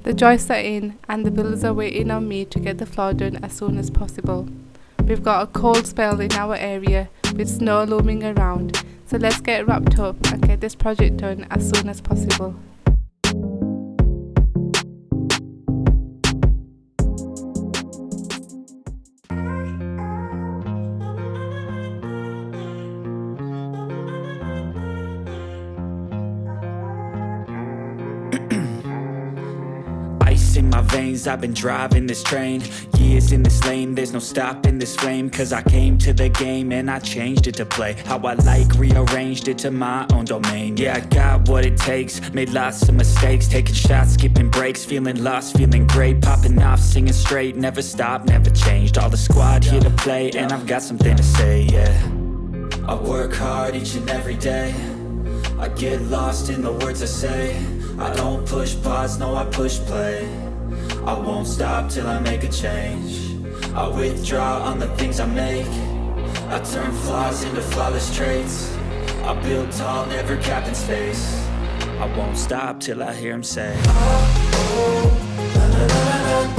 The joists are in and the builders are waiting on me to get the floor done as soon as possible. We've got a cold spell in our area with snow looming around, so let's get wrapped up and get this project done as soon as possible. Ice in my veins, I've been driving this train. Years in this lane, there's no stopping this flame. Cause I came to the game and I changed it to play how I like, rearranged it to my own domain. Yeah, I got what it takes, made lots of mistakes, taking shots, skipping breaks, feeling lost, feeling great, popping off, singing straight, never stopped, never changed. All the squad here to play and I've got something to say, yeah. I work hard each and every day, I get lost in the words I say. I don't push pause, no I push play. I won't stop till I make a change. I withdraw on the things I make. I turn flaws into flawless traits. I build tall, never capped in space. I won't stop till I hear him say, oh, oh, la, la, la, la, la.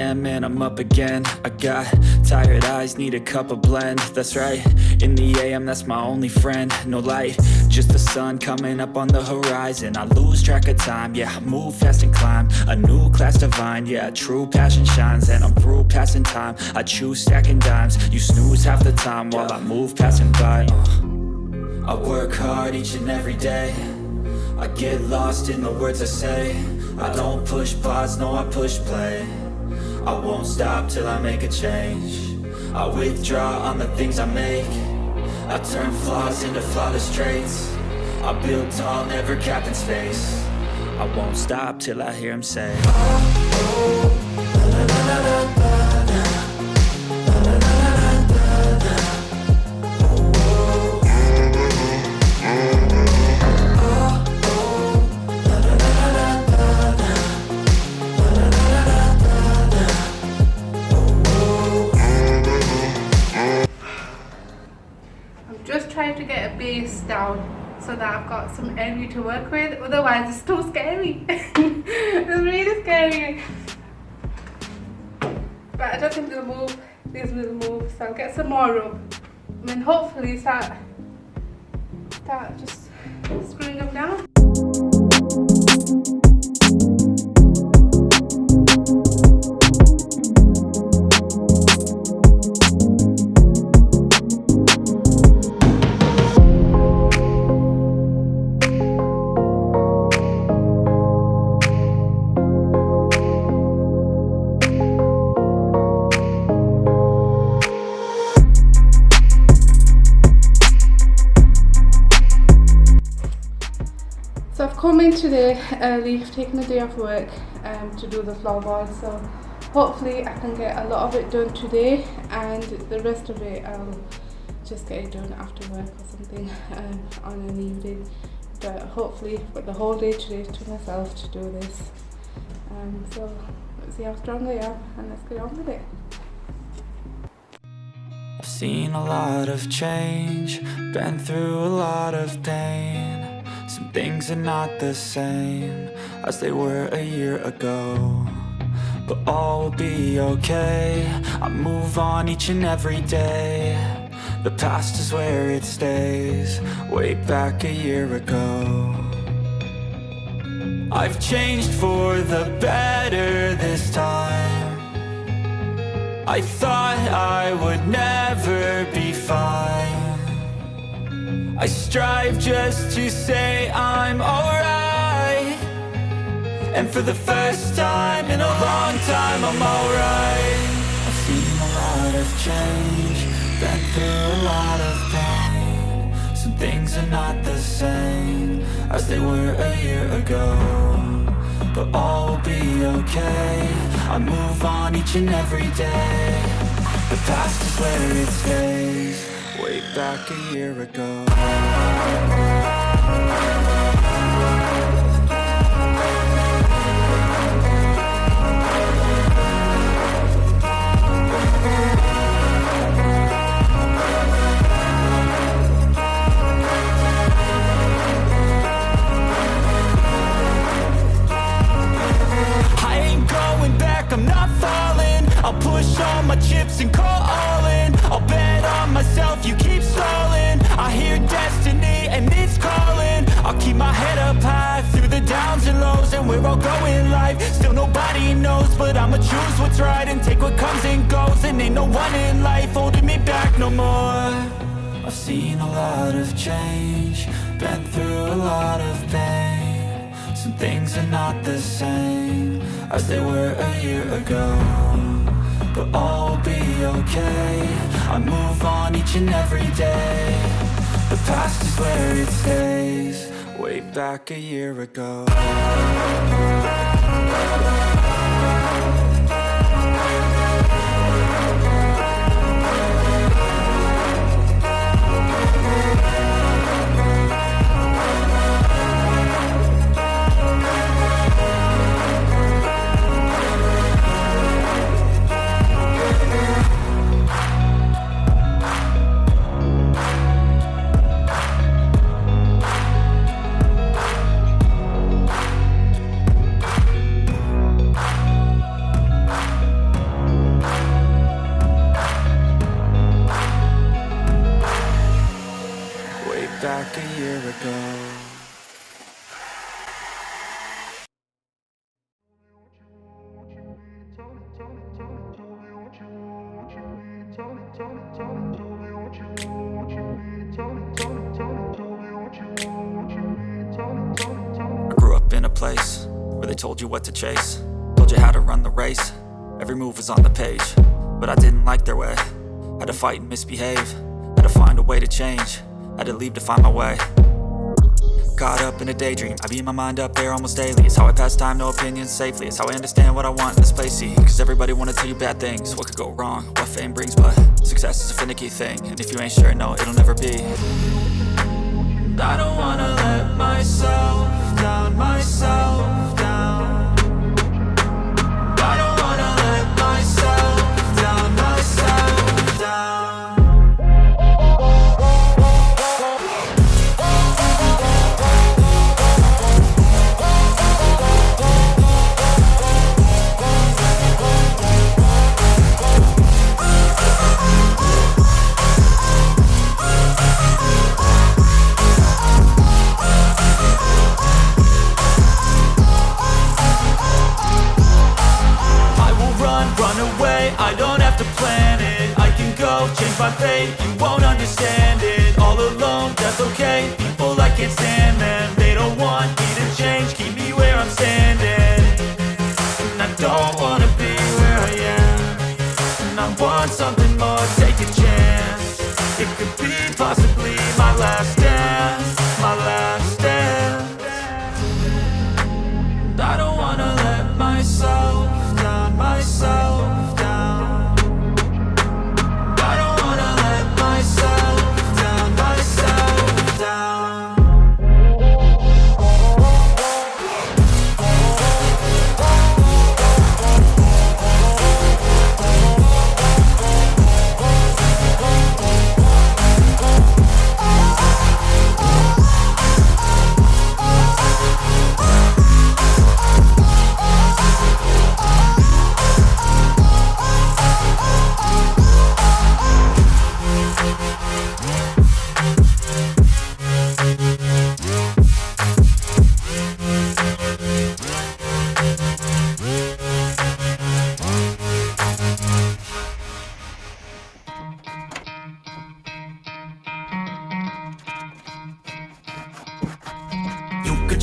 And I'm up again. I got tired eyes, need a cup of blend. That's right, in the AM, that's my only friend. No light, just the sun coming up on the horizon. I lose track of time, yeah, I move fast and climb a new class divine, yeah, true passion shines. And I'm through passing time, I choose stacking dimes. You snooze half the time while I move passing by. I work hard each and every day, I get lost in the words I say. I don't push pause, no I push play. I won't stop till I make a change. I withdraw on the things I make. I turn flaws into flawless traits. I build tall, never capped in space. I won't stop till I hear him say, oh, oh, la, la, la, la, la. Trying to get a base down so that I've got some area to work with, otherwise it's too scary. It's really scary, but I don't think they'll move. These will move, so I'll get some more up and then hopefully start just screwing them down. So I've come in today early, taken a day off work to do the floorboards, so hopefully I can get a lot of it done today and the rest of it I'll just get it done after work or something on an evening. But hopefully I've got the whole day today to myself to do this. So let's see how strong I am and let's get on with it. I've seen a lot of change, been through a lot of pain. Some things are not the same as they were a year ago, but all will be okay. I move on each and every day. The past is where it stays, way back a year ago. I've changed for the better this time. I thought I would never be fine. I strive just to say I'm alright, and for the first time in a long time I'm alright. I've seen a lot of change, been through a lot of pain. Some things are not the same as they were a year ago, but all will be okay. I move on each and every day. The past is where it stays, way back a year ago. go in life. Still nobody knows, but I'ma choose what's right and take what comes and goes. And ain't no one in life holding me back no more. I've seen a lot of change, been through a lot of pain. Some things are not the same as they were a year ago, but all will be okay. I move on each and every day. The past is where it stays. Way back a year ago. Back a year ago. I grew up in a place where they told you what to chase, told you how to run the race. Every move was on the page, but I didn't like their way. Had to fight and misbehave, had to find a way to change. Had to leave to find my way. Caught up in a daydream, I beat my mind up there almost daily. It's how I pass time, no opinions safely. It's how I understand what I want in this place, see. Cause everybody wanna tell you bad things, what could go wrong, what fame brings. But success is a finicky thing, and if you ain't sure, no, it'll never be. I don't wanna let myself down, myself down. I don't wanna let myself down, myself down. I don't have to plan it, I can go change my fate. You won't understand it, all alone, that's okay. People I can't stand them, they don't want me to change. Keep me where I'm standing, and I don't wanna be where I am. And I want something more, take a chance. It could be possibly my last dance, my last dance. I don't wanna let myself down, myself.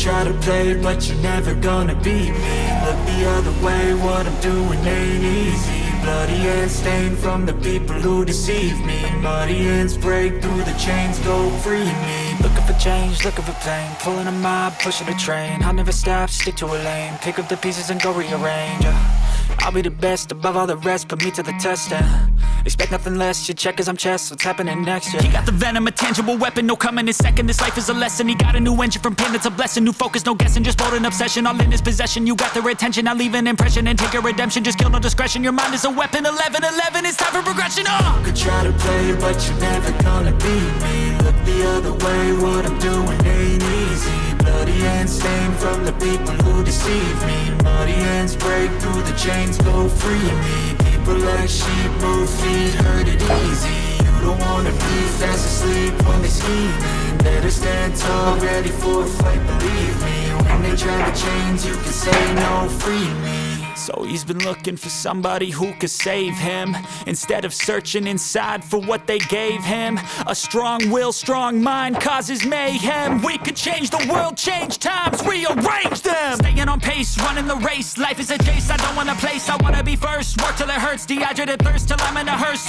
Try to play, but you're never gonna beat me. Look the other way, what I'm doing ain't easy. Bloody hands stained from the people who deceive me. Muddy hands break through the chains, go free me. Looking for change, looking for pain. Pulling a mob, pushing a train. I'll never stop, stick to a lane. Pick up the pieces and go rearrange. I'll be the best above all the rest, put me to the test and expect nothing less, you check as I'm chess, what's happening next, yeah. He got the venom, a tangible weapon, no coming in second. This life is a lesson, he got a new engine from pain, that's a blessing. New focus, no guessing, just bold and obsession, all in his possession. You got their attention, I'll leave an impression and take a redemption. Just kill, no discretion, your mind is a weapon. 11-11, it's time for progression, You could try to play, but you're never gonna beat me. Look the other way, what I'm doing ain't easy. Bloody hands stained from the people who deceive me. Muddy hands break through the chains, go free me. People like sheep move feet, hurt it easy. You don't wanna be fast asleep when they scheming. Better stand tall, ready for a fight, believe me. When they drag the chains, you can say no, free me. So he's been looking for somebody who could save him, instead of searching inside for what they gave him. A strong will, strong mind causes mayhem. We could change the world, change times, rearrange them. Staying on pace, running the race. Life is a chase, I don't want a place, I wanna be first. Work till it hurts, dehydrated thirst till I'm in a hearse.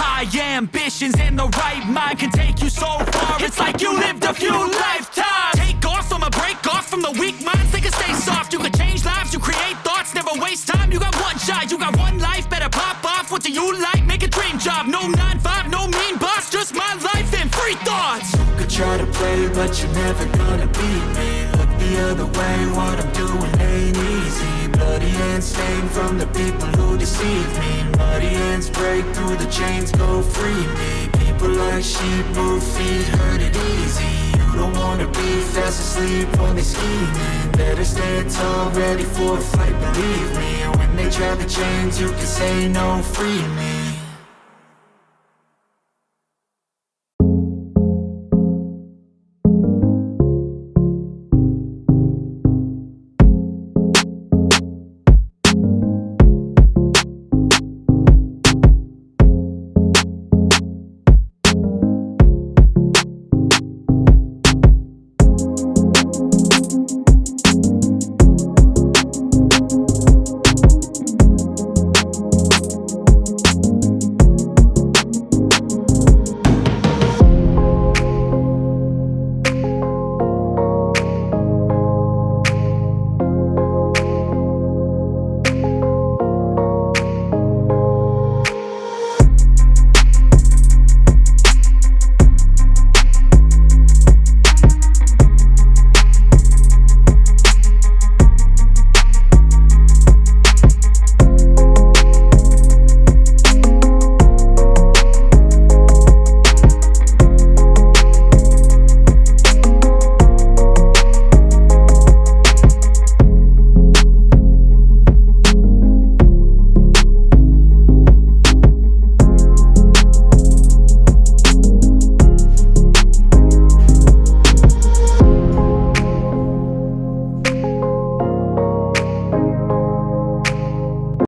High ambitions and the right mind can take you so far. It's like you lived a few lifetimes. Take off from a break off from the weak minds. They can stay soft, you can change lives, you create thoughts, never waste time. You got one shot, you got one life, better pop off. What do you like? Make a dream job. No 9-5, no mean boss, just my life and free thoughts. You could try to play, but you're never gonna beat me. Look the other way, what I'm doing ain't easy. Bloody hands stained from the people who deceive me. Muddy hands break through the chains, go free me. People like sheep move feet, hurt it easy. You don't wanna be fast asleep when they scheming. Better stand tall, ready for a fight, believe me. When they drag the chains, you can say no, free me.